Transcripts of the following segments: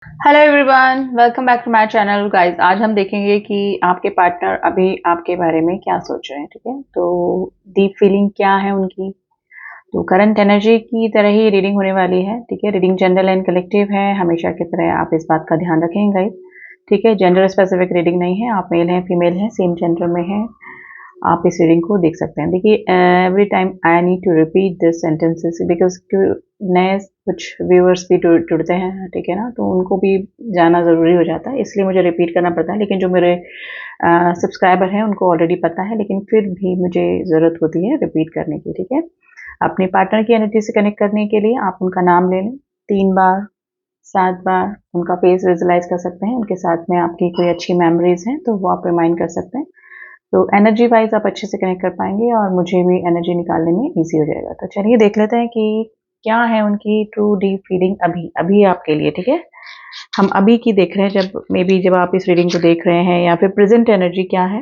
Hello everyone, welcome back to my channel guys. आज हम देखेंगे कि आपके पार्टनर अभी आपके बारे में क्या सोच रहे हैं। ठीक है, तो डीप फीलिंग क्या है उनकी। तो करंट एनर्जी की तरह ही रीडिंग होने वाली है। ठीक है, रीडिंग जनरल एंड कलेक्टिव है, हमेशा की तरह आप इस बात का ध्यान रखें गाइस। ठीक है, जेंडर स्पेसिफिक रीडिंग नहीं है, आप मेल हैं फीमेल हैं सेम जेंडर में हैं, आप इस रीडिंग को देख सकते हैं। देखिए, every time I need to repeat this sentences because नए कुछ व्यूअर्स भी जुड़ते हैं, ठीक है ना, तो उनको भी जाना ज़रूरी हो जाता है, इसलिए मुझे रिपीट करना पड़ता है। लेकिन जो मेरे सब्सक्राइबर हैं उनको ऑलरेडी पता है, लेकिन फिर भी मुझे ज़रूरत होती है रिपीट करने की। ठीक है, अपने पार्टनर की एनर्जी से कनेक्ट करने के लिए आप उनका नाम ले लें 3 बार, 7 बार उनका फेस विजुलाइज कर सकते हैं। उनके साथ में आपकी कोई अच्छी मेमोरीज हैं तो वो आप रिमाइंड कर सकते हैं। तो एनर्जी वाइज आप अच्छे से कनेक्ट कर पाएंगे और मुझे भी एनर्जी निकालने में इजी हो जाएगा। तो चलिए देख लेते हैं कि क्या है उनकी ट्रू डीप फीलिंग अभी अभी आपके लिए। ठीक है, हम अभी की देख रहे हैं, जब मे बी जब आप इस रीडिंग को देख रहे हैं, या फिर प्रेजेंट एनर्जी क्या है।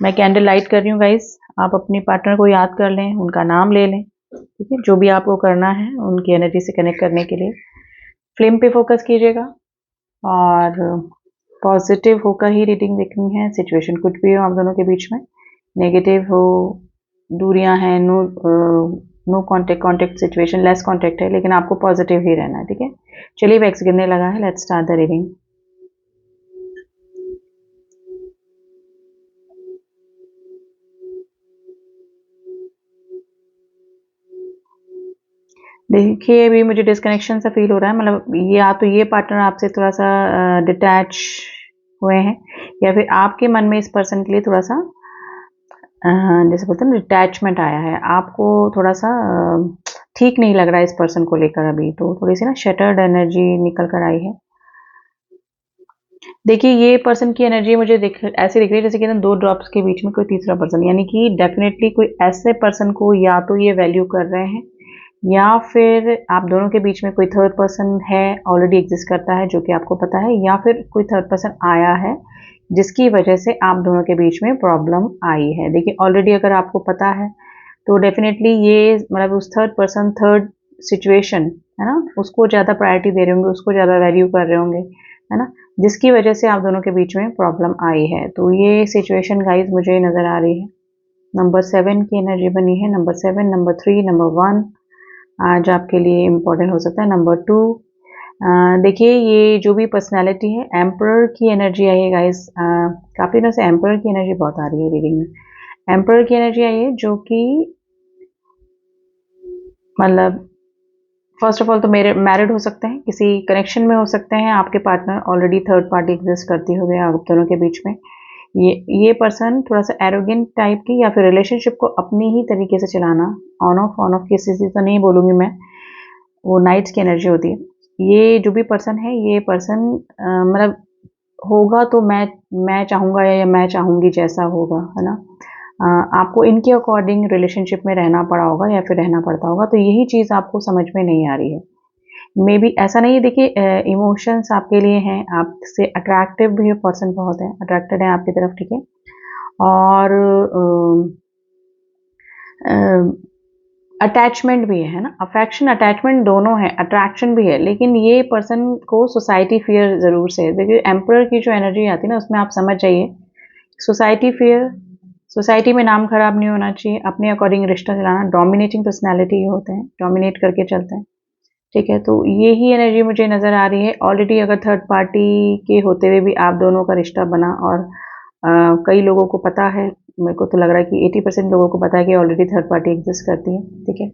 मैं कैंडल लाइट कर रही हूँ गाइस, आप अपने पार्टनर को याद कर लें, उनका नाम ले लें। ठीक है, जो भी आपको करना है उनकी एनर्जी से कनेक्ट करने के लिए फ्लेम पे फोकस कीजिएगा और पॉजिटिव होकर ही रीडिंग देखनी है। सिचुएशन कुछ भी हो आप दोनों के बीच में, नेगेटिव हो, दूरियां हैं, no contact, contact situation less contact है, लेकिन आपको पॉजिटिव ही रहना है। ठीक है, चलिए वैक्स गिरने लगा है, लेट्स स्टार्ट द रीडिंग। देखिए, अभी मुझे डिस्कनेक्शन सा फील हो रहा है, मतलब या तो ये पार्टनर आपसे थोड़ा सा डिटैच हुए हैं, या फिर आपके मन में इस पर्सन के लिए थोड़ा सा जैसे बोलते हैं ना डिटैचमेंट आया है। आपको थोड़ा सा ठीक नहीं लग रहा है इस पर्सन को लेकर अभी, तो थोड़ी सी ना शटर्ड एनर्जी निकल कर आई है। देखिए, ये पर्सन की एनर्जी मुझे ऐसे दिख रही है जैसे कि ना 2 ड्रॉप्स के बीच में कोई तीसरा पर्सन, यानी कि डेफिनेटली कोई ऐसे पर्सन को या तो ये वैल्यू कर रहे हैं, या फिर आप दोनों के बीच में कोई थर्ड पर्सन है, ऑलरेडी एग्जिस्ट करता है जो कि आपको पता है, या फिर कोई थर्ड पर्सन आया है जिसकी वजह से आप दोनों के बीच में प्रॉब्लम आई है। देखिए, ऑलरेडी अगर आपको पता है तो डेफिनेटली ये मतलब उस थर्ड पर्सन, थर्ड सिचुएशन है ना, उसको ज़्यादा प्रायोरिटी दे रहे होंगे, उसको ज़्यादा वैल्यू कर रहे होंगे, है ना, जिसकी वजह से आप दोनों के बीच में प्रॉब्लम आई है। तो ये सिचुएशन गाइज मुझे नज़र आ रही है। नंबर 7 की एनर्जी बनी है, नंबर 7, नंबर 3, नंबर 1 आज आपके लिए इम्पोर्टेंट हो सकता है। नंबर 2, देखिए ये जो भी पर्सनैलिटी है, एम्परर की एनर्जी आई है गाइज। काफ़ी दिनों से एम्परर की एनर्जी बहुत आ रही है रीडिंग में। एम्परर की एनर्जी आई है जो कि मतलब फर्स्ट ऑफ ऑल तो मेरे मैरिड हो सकते हैं, किसी कनेक्शन में हो सकते हैं, आपके partner already third party exist करती हो गया आप दोनों के बीच में। ये पर्सन थोड़ा सा एरोगेंट टाइप की, या फिर रिलेशनशिप को अपनी ही तरीके से चलाना, ऑन ऑफ किसी से तो नहीं बोलूँगी मैं, वो नाइट्स की एनर्जी होती है। ये जो भी पर्सन है, ये पर्सन मतलब होगा तो मैं चाहूँगा या मैं चाहूँगी जैसा होगा, है ना। आपको इनके अकॉर्डिंग रिलेशनशिप में रहना पड़ा होगा या फिर रहना पड़ता होगा, तो यही चीज़ आपको समझ में नहीं आ रही है। मे बी ऐसा नहीं है, देखिए इमोशंस आपके लिए हैं, आपसे अट्रैक्टिव भी पर्सन बहुत है, अट्रैक्टेड है आपकी तरफ। ठीक है, और अटैचमेंट भी है ना, अफेक्शन अटैचमेंट दोनों है, अट्रैक्शन भी है, लेकिन ये पर्सन को सोसाइटी फियर ज़रूर से है। देखिए, एम्परर की जो एनर्जी आती है ना, उसमें आप समझ जाइए सोसाइटी फियर, सोसाइटी में नाम खराब नहीं होना चाहिए, अपने अकॉर्डिंग रिश्ता चलाना, डोमिनेटिंग पर्सनैलिटी होते हैं, डोमिनेट करके चलते हैं। ठीक है, तो यही एनर्जी मुझे नज़र आ रही है। ऑलरेडी अगर थर्ड पार्टी के होते हुए भी आप दोनों का रिश्ता बना, और कई लोगों को पता है, मेरे को तो लग रहा है कि 80% लोगों को पता है कि ऑलरेडी थर्ड पार्टी एग्जिस्ट करती है। ठीक है,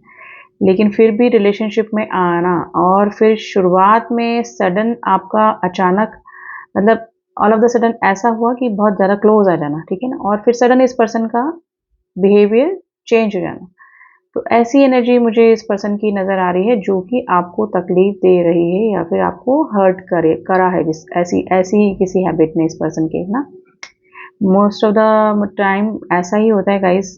लेकिन फिर भी रिलेशनशिप में आना, और फिर शुरुआत में सडन आपका अचानक, मतलब ऑल ऑफ द सडन ऐसा हुआ कि बहुत ज़्यादा क्लोज आ जाना, ठीक है ना, और फिर सडन इस पर्सन का बिहेवियर चेंज हो जाना। तो ऐसी एनर्जी मुझे इस पर्सन की नज़र आ रही है जो कि आपको तकलीफ दे रही है, या फिर आपको हर्ट करा है, जिस ऐसी ऐसी ही किसी हैबिट ने इस पर्सन के ना। मोस्ट ऑफ द टाइम ऐसा ही होता है गाइस,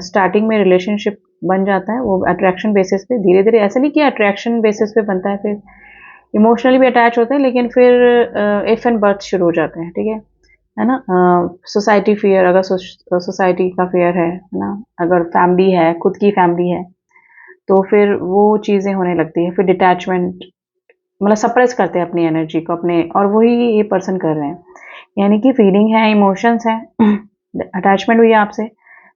स्टार्टिंग में रिलेशनशिप बन जाता है वो अट्रैक्शन बेसिस पे, धीरे धीरे ऐसा नहीं कि अट्रैक्शन बेसिस पे बनता है, फिर इमोशनली भी अटैच होते हैं, लेकिन फिर इफ एंड बर्थ शुरू हो जाते हैं। ठीक है ना। सोसाइटी फियर, अगर सोसाइटी का फियर है ना, अगर फैमिली है, खुद की फैमिली है, तो फिर वो चीज़ें होने लगती है, फिर डिटैचमेंट मतलब सप्रेस करते हैं अपनी एनर्जी को अपने, और वही ये पर्सन कर रहे हैं। यानी कि फीलिंग है, इमोशंस हैं, अटैचमेंट हुई है आपसे,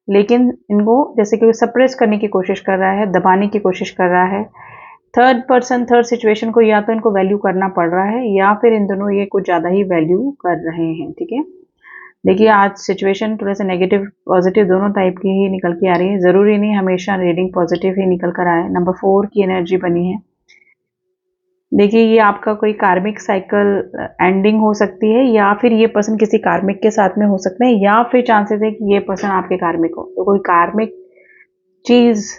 लेकिन इनको जैसे कि सप्रेस करने की कोशिश कर रहा है, दबाने की कोशिश कर रहा है। थर्ड पर्सन, थर्ड सिचुएशन को या तो इनको वैल्यू करना पड़ रहा है, या फिर इन दोनों ये कुछ ज़्यादा ही वैल्यू कर रहे हैं। ठीक है, देखिए आज सिचुएशन थोड़ा सा नेगेटिव पॉजिटिव दोनों टाइप की ही निकल के आ रही है, ज़रूरी नहीं हमेशा रीडिंग पॉजिटिव ही निकल कर आए। नंबर 4 की एनर्जी बनी है। देखिए ये आपका कोई कार्मिक साइकिल एंडिंग हो सकती है, या फिर ये पर्सन किसी कार्मिक के साथ में हो सकते हैं, या फिर चांसेस है कि ये पर्सन आपके कार्मिक हो। तो कोई कार्मिक चीज़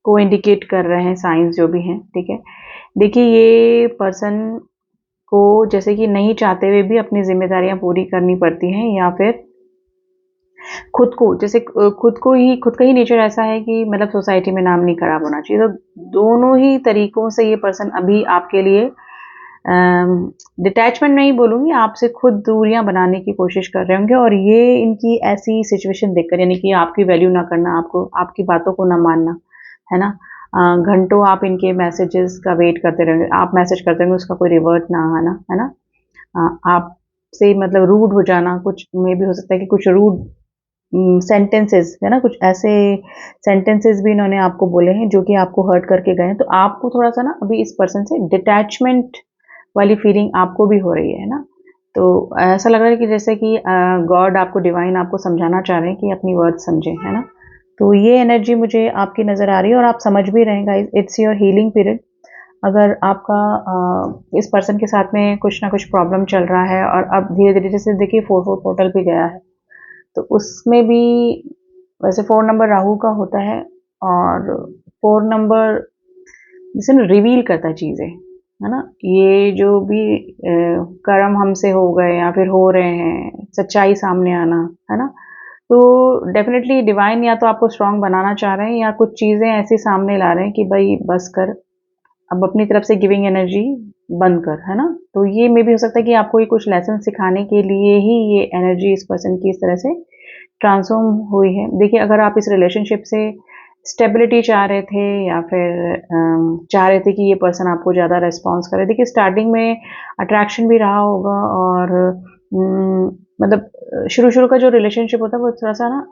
को इंडिकेट कर रहे हैं साइंस जो भी हैं। ठीक है, देखिए ये पर्सन को जैसे कि नहीं चाहते हुए भी अपनी जिम्मेदारियां पूरी करनी पड़ती हैं, या फिर खुद को जैसे खुद का ही नेचर ऐसा है कि मतलब सोसाइटी में नाम नहीं खराब होना चाहिए। तो दोनों ही तरीकों से ये पर्सन अभी आपके लिए डिटैचमेंट नहीं बोलूँगी, आपसे खुद दूरियां बनाने की कोशिश कर रहे होंगे, और ये इनकी ऐसी सिचुएशन देखकर, यानी कि आपकी वैल्यू ना करना, आपको आपकी बातों को ना मानना, है ना, घंटों आप इनके मैसेजेस का वेट करते रहेंगे, आप मैसेज करते रहेंगे उसका कोई रिवर्ट ना आना, है ना, आपसे मतलब रूड हो जाना, कुछ में भी हो सकता है कि कुछ रूड सेंटेंसेस, है ना, कुछ ऐसे सेंटेंसेस भी इन्होंने आपको बोले हैं जो कि आपको हर्ट करके गए हैं। तो आपको थोड़ा सा ना अभी इस पर्सन से डिटैचमेंट वाली फीलिंग आपको भी हो रही है ना। तो ऐसा लग रहा है कि जैसे कि गॉड आपको, डिवाइन आपको समझाना चाह रहे हैं कि अपनी वर्ड समझें, है ना। तो ये एनर्जी मुझे आपकी नज़र आ रही है, और आप समझ भी रहे हैं guys, it's your healing period. अगर आपका इस पर्सन के साथ में कुछ ना कुछ प्रॉब्लम चल रहा है, और अब धीरे धीरे जैसे देखिए 4-4 पोर्टल भी गया है, तो उसमें भी वैसे 4 नंबर राहु का होता है, और 4 नंबर जैसे ना रिवील करता है चीज़ें, है ना। ये जो भी कर्म हमसे हो गए या फिर हो रहे हैं, सच्चाई सामने आना, है ना। तो डेफिनेटली डिवाइन या तो आपको स्ट्रांग बनाना चाह रहे हैं, या कुछ चीज़ें ऐसी सामने ला रहे हैं कि भाई बस कर, अब अपनी तरफ से गिविंग एनर्जी बंद कर, है ना। तो ये मे भी हो सकता है कि आपको ये कुछ लेसन सिखाने के लिए ही ये एनर्जी इस पर्सन की इस तरह से ट्रांसफॉर्म हुई है। देखिए अगर आप इस रिलेशनशिप से स्टेबिलिटी चाह रहे थे, या फिर चाह रहे थे कि ये पर्सन आपको ज़्यादा रिस्पॉन्स करे, देखिए स्टार्टिंग में अट्रैक्शन भी रहा होगा, और मतलब शुरू शुरू का जो रिलेशनशिप होता है वो थोड़ा सा ना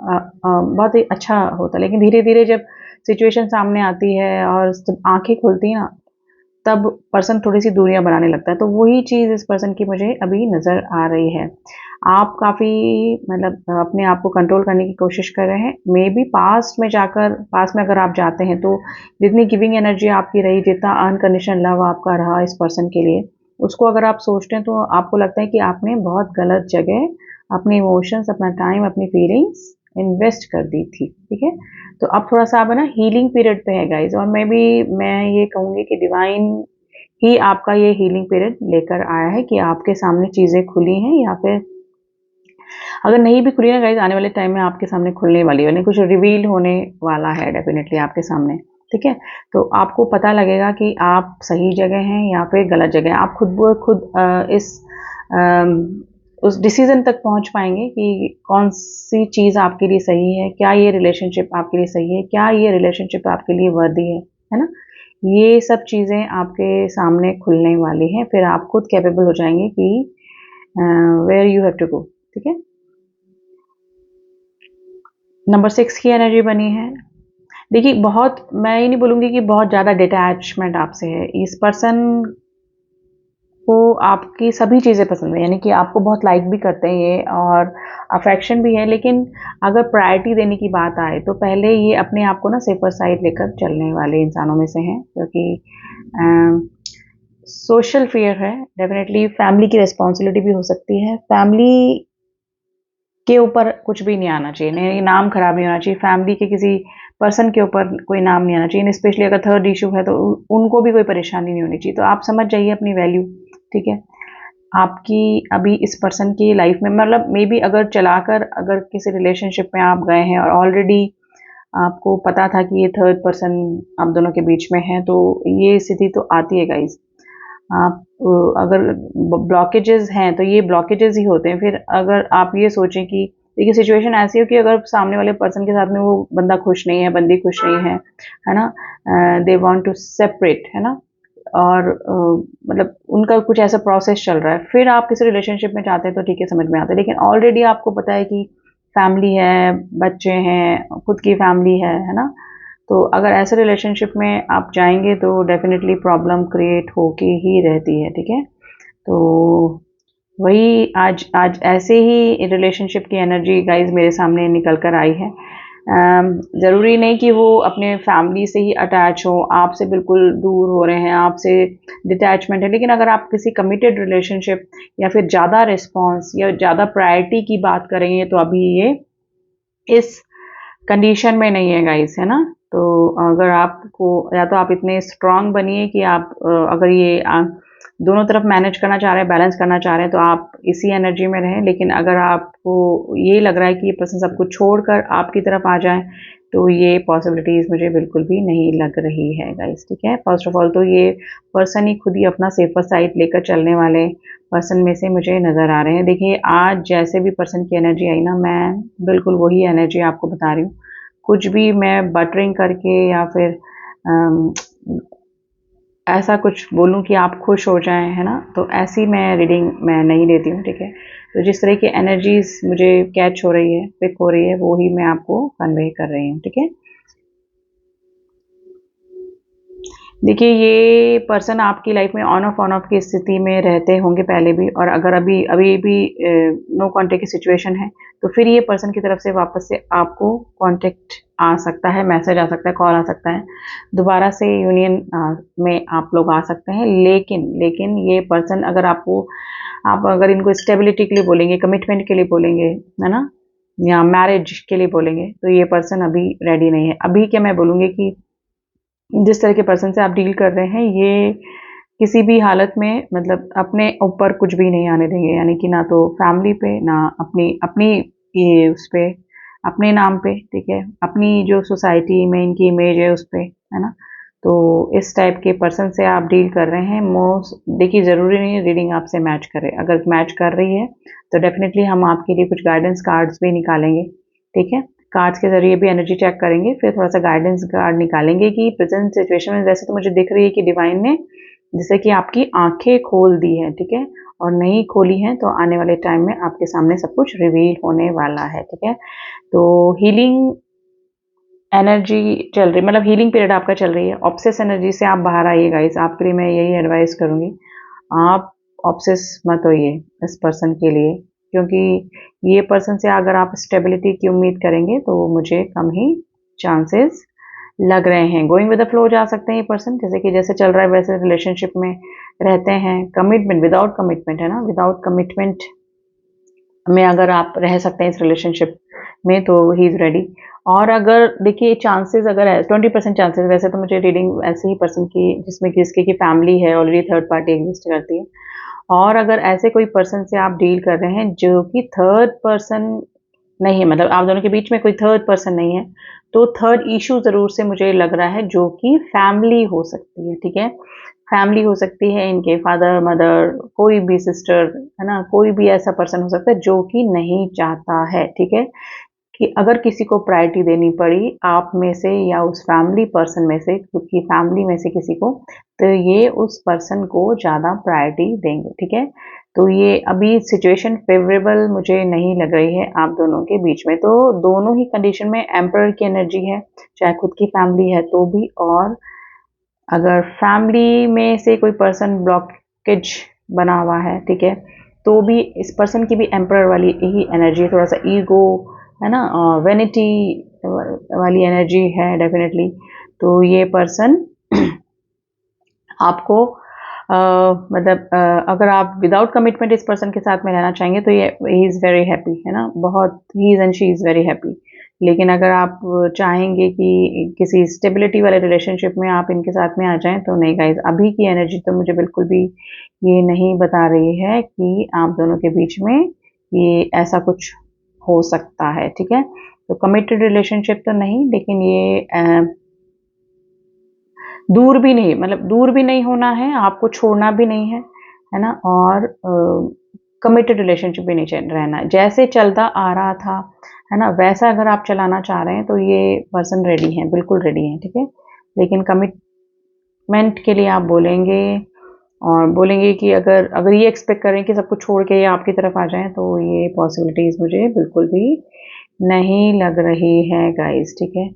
बहुत ही अच्छा होता है, लेकिन धीरे धीरे जब सिचुएशन सामने आती है और जब आंखें खुलती है ना, तब पर्सन थोड़ी सी दूरियां बनाने लगता है। तो वही चीज़ इस पर्सन की मुझे अभी नज़र आ रही है। आप काफ़ी मतलब अपने आप को कंट्रोल करने की कोशिश कर रहे हैं, मे बी पास्ट में अगर आप जाते हैं, तो जितनी गिविंग एनर्जी आपकी रही, जितना अनकंडीशनल लव आपका रहा इस पर्सन के लिए, उसको अगर आप सोचते हैं तो आपको लगता है कि आपने बहुत गलत जगह अपने इमोशंस, अपना टाइम, अपनी फीलिंग्स इन्वेस्ट कर दी थी। ठीक है, तो अब थोड़ा सा आप है ना हीलिंग पीरियड पे है गाइज, और मैं ये कहूँगी कि डिवाइन ही आपका ये हीलिंग पीरियड लेकर आया है, कि आपके सामने चीज़ें खुली हैं, या फिर अगर नहीं भी खुली ना गाइज, आने वाले टाइम में आपके सामने खुलने वाली है, यानी कुछ रिवील होने वाला है डेफिनेटली आपके सामने। ठीक है, तो आपको पता लगेगा कि आप सही जगह हैं या फिर गलत जगह हैं। आप खुद ब खुद उस डिसीजन तक पहुंच पाएंगे कि कौन सी चीज़ आपके लिए सही है, क्या ये रिलेशनशिप आपके लिए सही है, क्या ये रिलेशनशिप आपके लिए वर्दी है ना। ये सब चीज़ें आपके सामने खुलने वाली हैं, फिर आप खुद कैपेबल हो जाएंगे कि where you have to go. ठीक है, नंबर 6 की एनर्जी बनी है। देखिए बहुत, मैं ये नहीं बोलूँगी कि बहुत ज़्यादा डिटैचमेंट आपसे है, इस पर्सन को आपकी सभी चीज़ें पसंद है, यानी कि आपको बहुत लाइक भी करते हैं ये, और अफेक्शन भी है, लेकिन अगर प्रायोरिटी देने की बात आए तो पहले ये अपने आप को ना सेफर साइड लेकर चलने वाले इंसानों में से हैं, क्योंकि सोशल फियर है डेफिनेटली, फैमिली की रिस्पॉन्सिबिलिटी भी हो सकती है, फैमिली के ऊपर कुछ भी नहीं आना चाहिए, नहीं नाम खराब नहीं होना चाहिए, फैमिली के किसी पर्सन के ऊपर कोई नाम नहीं आना चाहिए, स्पेशली अगर थर्ड इशू है तो उनको भी कोई परेशानी नहीं होनी चाहिए। तो आप समझ जाइए अपनी वैल्यू। ठीक है, आपकी अभी इस पर्सन की लाइफ में मतलब मे बी अगर चलाकर अगर किसी रिलेशनशिप में आप गए हैं और ऑलरेडी आपको पता था कि ये थर्ड पर्सन आप दोनों के बीच में है, तो ये स्थिति तो आती है गाइज। आप अगर ब्लॉकेजेस हैं तो ये ब्लॉकेजेस ही होते हैं। फिर अगर आप ये सोचें कि देखिए सिचुएशन ऐसी हो कि अगर सामने वाले पर्सन के साथ में वो बंदा खुश नहीं है, बंदी खुश नहीं है, है ना, दे वांट टू सेपरेट, है ना, और मतलब उनका कुछ ऐसा प्रोसेस चल रहा है, फिर आप किसी रिलेशनशिप में जाते हैं तो ठीक है, समझ में आता है। लेकिन ऑलरेडी आपको पता है कि फैमिली है, बच्चे हैं, खुद की फैमिली है ना? तो अगर ऐसे रिलेशनशिप में आप जाएंगे तो डेफिनेटली प्रॉब्लम क्रिएट होके ही रहती है, ठीक है? तो वही आज आज ऐसे ही रिलेशनशिप की एनर्जी गाइज मेरे सामने निकल कर आई है। ज़रूरी नहीं कि वो अपने फैमिली से ही अटैच हो, आपसे बिल्कुल दूर हो रहे हैं, आपसे डिटैचमेंट है, लेकिन अगर आप किसी कमिटेड रिलेशनशिप या फिर ज़्यादा रिस्पॉन्स या ज़्यादा प्रायोरिटी की बात करेंगे तो अभी ये इस कंडीशन में नहीं है गाइस, है ना? तो अगर आपको, या तो आप इतने स्ट्रांग बनिए कि आप अगर ये दोनों तरफ मैनेज करना चाह रहे हैं, बैलेंस करना चाह रहे हैं, तो आप इसी एनर्जी में रहें। लेकिन अगर आपको ये लग रहा है कि ये पर्सन सब कुछ छोड़कर आपकी तरफ आ जाए, तो ये पॉसिबिलिटीज मुझे बिल्कुल भी नहीं लग रही है गाइस, ठीक है? फर्स्ट ऑफ ऑल तो ये पर्सन ही खुद ही अपना सेफर साइड लेकर चलने वाले पर्सन में से मुझे नज़र आ रहे हैं। देखिए, आज जैसे भी पर्सन की एनर्जी आई ना, मैं बिल्कुल वही एनर्जी आपको बता रही हूँ। कुछ भी मैं बटरिंग करके या फिर अम, ऐसा कुछ बोलूँ कि आप खुश हो जाएं, है ना? तो ऐसी मैं रीडिंग मैं नहीं देती हूँ, ठीक है? तो जिस तरह की एनर्जीज मुझे कैच हो रही है, पिक हो रही है, वो ही मैं आपको कन्वे कर रही हूँ, ठीक है? देखिए, ये पर्सन आपकी लाइफ में ऑन ऑफ की स्थिति में रहते होंगे पहले भी, और अगर अभी अभी भी नो कांटेक्ट की सिचुएशन है, तो फिर ये पर्सन की तरफ से वापस से आपको कांटेक्ट आ सकता है, मैसेज आ सकता है, कॉल आ सकता है, दोबारा से यूनियन में आप लोग आ सकते हैं। लेकिन लेकिन ये पर्सन अगर आपको, आप अगर इनको स्टेबिलिटी के लिए बोलेंगे, कमिटमेंट के लिए बोलेंगे, है ना, या मैरिज के लिए बोलेंगे, तो ये पर्सन अभी रेडी नहीं है। अभी क्या मैं बोलूँगी कि जिस तरह के पर्सन से आप डील कर रहे हैं, ये किसी भी हालत में मतलब अपने ऊपर कुछ भी नहीं आने देंगे, यानी कि ना तो फैमिली पे, ना अपनी अपनी ये उस पे, अपने नाम पे, ठीक है? अपनी जो सोसाइटी में इनकी इमेज है उस पे, है ना? तो इस टाइप के पर्सन से आप डील कर रहे हैं। मोस्ट देखिए, ज़रूरी नहीं है रीडिंग आपसे मैच करे। अगर मैच कर रही है तो डेफिनेटली हम आपके लिए कुछ गाइडेंस कार्ड्स भी निकालेंगे, ठीक है? कार्ड्स के ज़रिए भी एनर्जी चेक करेंगे, फिर थोड़ा-सा गाइडेंस कार्ड निकालेंगे कि प्रेज़ेंट सिचुएशन में वैसे तो मुझे दिख रही है कि डिवाइन ने जैसे कि आपकी आँखें खोल दी हैं, ठीक है? और नहीं खोली हैं, तो आने वाले टाइम में आपके सामने सब कुछ रिवील होने वाला है, ठीक है? तो हीलिंग एनर्जी चल रही, मतलब हीलिंग पीरियड आपका चल रही है। ऑब्सेस एनर्जी से आप बाहर आइए गाइस, आपके लिए मैं यही एडवाइस करूँगी। आप ऑब्सेस मत होइए इस पर्सन के लिए, क्योंकि ये पर्सन से अगर आप स्टेबिलिटी की उम्मीद करेंगे तो मुझे कम ही चांसेस लग रहे हैं। गोइंग विद द फ्लो जा सकते हैं ये पर्सन, जैसे कि जैसे चल रहा है वैसे रिलेशनशिप में रहते हैं। कमिटमेंट, विदाउट कमिटमेंट, है ना? विदाउट कमिटमेंट में अगर आप रह सकते हैं इस रिलेशनशिप में, तो ही इज़ रेडी। और अगर देखिए, चांसेस अगर है 20% चांसेस, वैसे तो मुझे रीडिंग ऐसे ही पर्सन की जिसमें किसकी की फैमिली है, ऑलरेडी थर्ड पार्टी एग्जिस्ट करती है। और अगर ऐसे कोई पर्सन से आप डील कर रहे हैं जो कि थर्ड पर्सन नहीं है, मतलब आप दोनों के बीच में कोई थर्ड पर्सन नहीं है, तो थर्ड इशू ज़रूर से मुझे लग रहा है, जो कि फैमिली हो सकती है, ठीक है? फैमिली हो सकती है, इनके फादर, मदर, कोई भी सिस्टर, है ना? कोई भी ऐसा पर्सन हो सकता है जो कि नहीं चाहता है, ठीक है? कि अगर किसी को प्रायोरिटी देनी पड़ी आप में से या उस फैमिली पर्सन में से, क्योंकि फैमिली में से किसी को, तो ये उस पर्सन को ज़्यादा प्रायोरिटी देंगे, ठीक है? तो ये अभी सिचुएशन फेवरेबल मुझे नहीं लग रही है आप दोनों के बीच में। तो दोनों ही कंडीशन में एम्परर की एनर्जी है, चाहे खुद की फैमिली है तो भी, और अगर फैमिली में से कोई पर्सन ब्लॉकेज बना हुआ है, ठीक है, तो भी इस पर्सन की भी एम्परर वाली ही एनर्जी है, थोड़ा सा ईगो, है ना, वेनिटी वाली एनर्जी है डेफिनेटली। तो ये पर्सन आपको मतलब अगर आप विदाउट कमिटमेंट इस पर्सन के साथ में रहना चाहेंगे, तो ये ही इज़ वेरी हैप्पी, है ना? बहुत, he is and she is very happy. लेकिन अगर आप चाहेंगे कि किसी स्टेबिलिटी वाले रिलेशनशिप में आप इनके साथ में आ जाएं, तो नहीं गाइज, अभी की एनर्जी तो मुझे बिल्कुल भी ये नहीं बता रही है कि आप दोनों के बीच में ये ऐसा कुछ हो सकता है, ठीक है? तो कमिटेड रिलेशनशिप तो नहीं, लेकिन ये दूर भी नहीं, मतलब दूर भी नहीं होना है, आपको छोड़ना भी नहीं है ना? और कमिटेड रिलेशनशिप भी नहीं रहना है। जैसे चलता आ रहा था, है ना, वैसा अगर आप चलाना चाह रहे हैं, तो ये पर्सन रेडी हैं, बिल्कुल रेडी हैं, ठीक है? लेकिन अपलिफ्टमेंट के लिए आप बोलेंगे और बोलेंगे कि अगर ये एक्सपेक्ट करें कि सब कुछ छोड़ के ये आपकी तरफ आ जाएं, तो ये पॉसिबिलिटीज़ मुझे बिल्कुल भी नहीं लग रही है गाइस, ठीक है।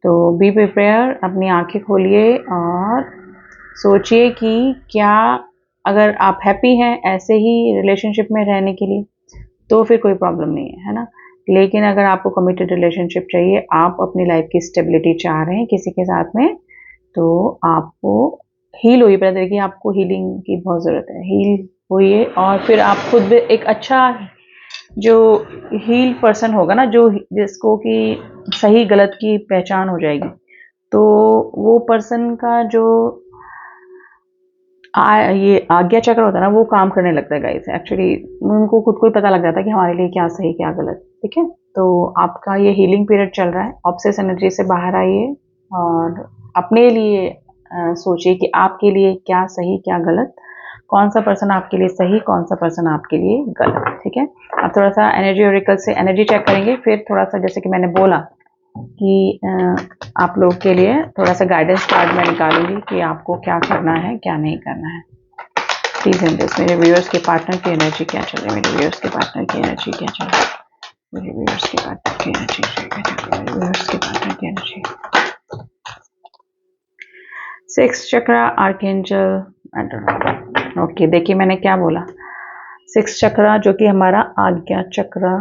तो बी प्रिपेयर, अपनी आंखें खोलिए और सोचिए कि क्या, अगर आप हैप्पी हैं ऐसे ही रिलेशनशिप में रहने के लिए, तो फिर कोई प्रॉब्लम नहीं है ना। लेकिन अगर आपको कमिटेड रिलेशनशिप चाहिए, आप अपनी लाइफ की स्टेबिलिटी चाह रहे हैं किसी के साथ में, तो आपको हील होइए। पहले देखिए, आपको हीलिंग की बहुत ज़रूरत है। हील होइए और फिर आप खुद भी एक अच्छा जो हील पर्सन होगा ना, जो जिसको कि सही गलत की पहचान हो जाएगी, तो वो पर्सन का जो ये आज्ञा चक्र होता है ना, वो काम करने लगता है गाइस। एक्चुअली उनको खुद को ही पता लग जाता है कि हमारे लिए क्या सही क्या गलत, ठीक है। तो आपका ये हीलिंग पीरियड चल रहा है, ऑब्सेस एनर्जी से बाहर आइए और अपने लिए सोचिए कि आपके लिए क्या सही क्या गलत, कौन सा पर्सन आपके लिए सही, कौन सा पर्सन आपके लिए गलत, ठीक है। आप थोड़ा सा एनर्जी ओरेकल से एनर्जी चेक करेंगे, फिर थोड़ा सा जैसे कि मैंने बोला कि आप लोग के लिए थोड़ा सा गाइडेंस कार्ड मैं निकालूंगी कि आपको क्या करना है क्या नहीं करना है। प्लीज एंजल्स, मेरे व्यूअर्स के पार्टनर की एनर्जी क्या चल रही है, मेरे व्यूअर्स के पार्टनर की एनर्जी क्या चल रही है, मेरे व्यूअर्स के पार्टनर की एनर्जी क्या चल रही है, मेरे व्यूअर्स के पार्टनर की एनर्जी। 6 चक्रा आर्कएंजल, ओके। देखिए मैंने क्या बोला, 6 चक्रा जो कि हमारा आज्ञा चक्र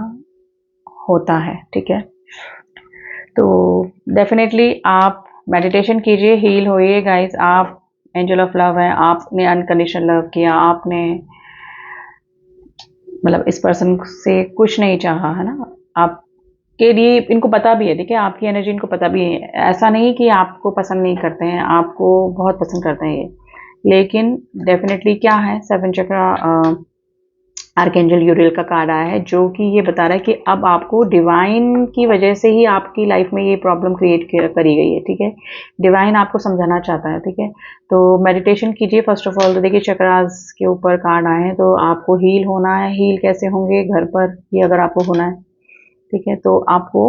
होता है, ठीक है। तो डेफिनेटली आप मेडिटेशन कीजिए, हील होइए गाइस। आप एंजल ऑफ लव है, आपने अनकंडीशनल लव किया, आपने मतलब इस पर्सन से कुछ नहीं चाहा, है ना। आपके लिए इनको पता भी है, ठीक है, आपकी एनर्जी इनको पता भी है। ऐसा नहीं कि आपको पसंद नहीं करते हैं, आपको बहुत पसंद करते हैं ये। लेकिन डेफिनेटली क्या है, 7 चक्रा आर्कएंजल यूरियल का कार्ड आया है, जो कि ये बता रहा है कि अब आपको डिवाइन की वजह से ही आपकी लाइफ में ये प्रॉब्लम क्रिएट करी गई है, ठीक है। डिवाइन आपको समझाना चाहता है, ठीक है। तो मेडिटेशन कीजिए फर्स्ट ऑफ ऑल। तो देखिए चक्रास के ऊपर कार्ड आए हैं, तो आपको हील होना है। हील कैसे होंगे, घर पर ही अगर आपको होना है, ठीक है, तो आपको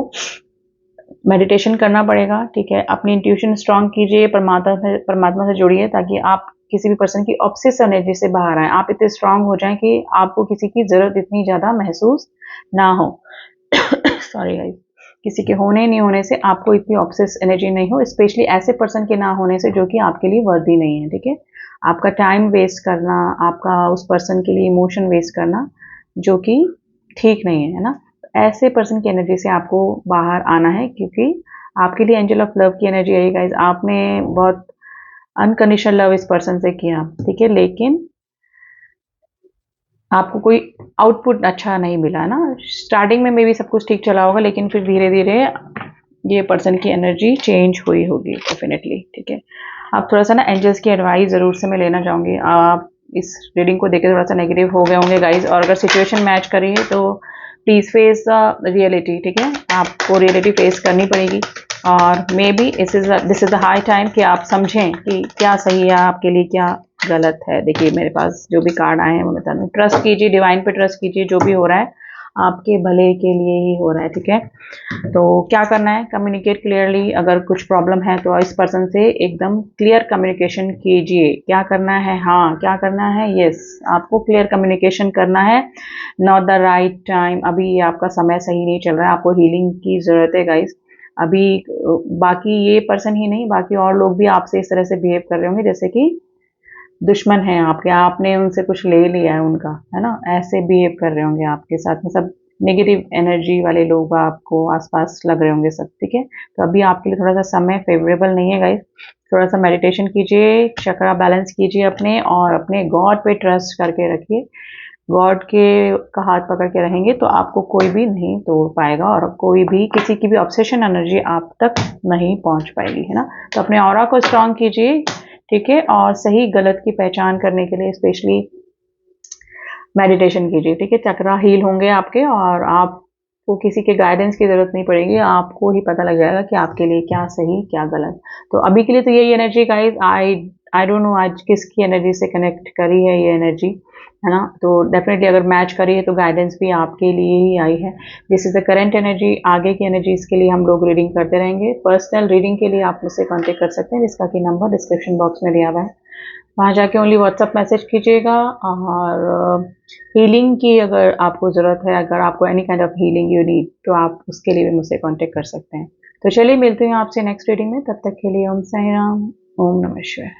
मेडिटेशन करना पड़ेगा, ठीक है। अपनी इंट्यूशन स्ट्रांग कीजिए, परमात्मा से जुड़िए, ताकि आप किसी भी पर्सन की ऑब्सेस एनर्जी से बाहर आए। आप इतने स्ट्रांग हो जाएं कि आपको किसी की जरूरत इतनी ज्यादा महसूस ना हो। सॉरी गाइस, किसी के होने नहीं होने से आपको इतनी ऑब्सेस एनर्जी नहीं हो, स्पेशली ऐसे पर्सन के ना होने से जो कि आपके लिए वर्दी नहीं है, ठीक है। आपका टाइम वेस्ट करना, आपका उस पर्सन के लिए इमोशन वेस्ट करना, जो कि ठीक नहीं है ना। ऐसे पर्सन की एनर्जी से आपको बाहर आना है, क्योंकि आपके लिए एंजल ऑफ लव की एनर्जी आई गाइस। आपने बहुत अनकंडीशनल लव इस पर्सन से किया, ठीक है, लेकिन आपको कोई आउटपुट अच्छा नहीं मिला ना। स्टार्टिंग में मे भी सब कुछ ठीक चला होगा, लेकिन फिर धीरे धीरे ये पर्सन की एनर्जी चेंज हुई होगी डेफिनेटली, ठीक है। आप थोड़ा सा ना एंजल्स की एडवाइस ज़रूर से मैं लेना चाहूँगी। आप इस रीडिंग को देख के थोड़ा सा नेगेटिव हो गए होंगे गाइज, और अगर सिचुएशन मैच कर रही है तो प्लीज़ फेस द रियलिटी, ठीक है। आपको रियलिटी फेस करनी पड़ेगी, और may be this is the high time कि आप समझें कि क्या सही है आपके लिए, क्या गलत है। देखिए मेरे पास जो भी कार्ड आए हैं वो बता दूँ। ट्रस्ट कीजिए, डिवाइन पे ट्रस्ट कीजिए, जो भी हो रहा है आपके भले के लिए ही हो रहा है, ठीक है। तो क्या करना है, कम्युनिकेट क्लियरली। अगर कुछ प्रॉब्लम है तो इस पर्सन से एकदम क्लियर कम्युनिकेशन कीजिए। क्या करना है, हाँ क्या करना है, यस, आपको क्लियर कम्युनिकेशन करना है। नॉट द राइट टाइम, अभी आपका समय सही नहीं चल रहा है, आपको हीलिंग की ज़रूरत है गाइस अभी। बाकी ये पर्सन ही नहीं, बाकी और लोग भी आपसे इस तरह से बिहेव कर रहे होंगे जैसे कि दुश्मन है आपके, आपने उनसे कुछ ले लिया है उनका, है ना। ऐसे बिहेव कर रहे होंगे आपके साथ में, सब नेगेटिव एनर्जी वाले लोग आपको आसपास लग रहे होंगे सब, ठीक है। तो अभी आपके लिए थोड़ा सा समय फेवरेबल नहीं है गाइस। थोड़ा सा मेडिटेशन कीजिए, चक्रा बैलेंस कीजिए अपने, और अपने गॉड पे ट्रस्ट करके रखिए। गॉड के का हाथ पकड़ के रहेंगे तो आपको कोई भी नहीं तोड़ पाएगा, और कोई भी किसी की भी ऑब्सेशन एनर्जी आप तक नहीं पहुंच पाएगी, है ना। तो अपने ऑरा को स्ट्रांग कीजिए, ठीक है, और सही गलत की पहचान करने के लिए स्पेशली मेडिटेशन कीजिए, ठीक है। चक्रा हील होंगे आपके, और आप तो किसी के गाइडेंस की ज़रूरत नहीं पड़ेगी, आपको ही पता लग जाएगा कि आपके लिए क्या सही, क्या गलत। तो अभी के लिए तो यही energy guys, I don't know आज किसकी एनर्जी से कनेक्ट करी है ये एनर्जी, है ना? तो डेफ़िनेटली अगर मैच करी है तो गाइडेंस भी आपके लिए ही आई है। This is the current energy, आगे की एनर्जीज़ के लिए हम लोग रीडिंग करते रहेंगे। पर्सनल रीडिंग के लिए आप मुझसे कॉन्टैक्ट कर सकते हैं, जिसका कि नंबर डिस्क्रिप्शन बॉक्स में दिया हुआ है। वहाँ जाके ओनली व्हाट्सएप मैसेज कीजिएगा, और हीलिंग की अगर आपको ज़रूरत है, अगर आपको any kind of healing you need, तो आप उसके लिए भी मुझसे कॉन्टैक्ट कर सकते हैं। तो चलिए मिलती हूँ आपसे नेक्स्ट रीडिंग में, तब तक के लिए ओम साई राम, ओम नमः शिवाय।